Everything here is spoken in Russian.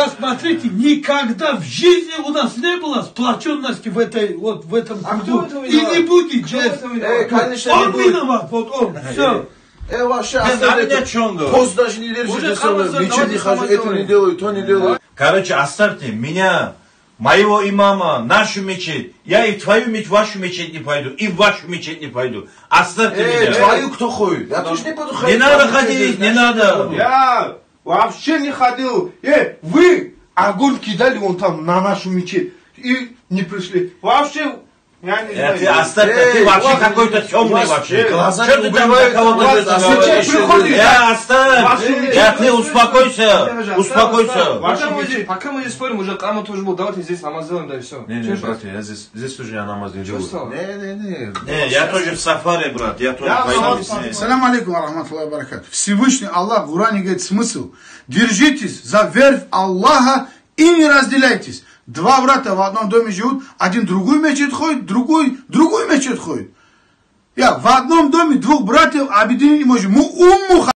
Смотрите, никогда в жизни у нас не было сплоченности в этом суду. И не будет, конечно, он виноват, вот он, все. Вообще оставьте, пост даже не держите, ничего не хожу, это не делаю, то не делаю. Короче, оставьте меня, моего имама, нашу мечеть. Я и в твою мечеть, вашу мечеть не пойду, и в вашу мечеть не пойду. Оставьте меня. Твою кто ходит? Я тоже не буду ходить. Не надо ходить, не надо. Я вообще не ходил. Вы огонь кидали вон там на нашу мечеть и не пришли. Вообще, я не знаю. Ты оставь, ты вообще какой-то темный вообще. Глаза Что ты там на кого-то говоришь? Оставь. Ты успокойся, успокойся. Пока мы здесь спорим, уже Кама тоже был, давайте здесь намаз сделаем, да и все. Не, братья, я здесь тоже я намаз не делаю. Не, я тоже в сафаре, брат, я тоже пойду. Салам алейкум, рахматуллахи баракату. Всевышний Аллах в Коране говорит смысл. Держитесь за верфь Аллаха и не разделяйтесь. Два брата в одном доме живут, один другой мечеть ходит, другой мечеть ходит. В одном доме двух братьев объединить не можем.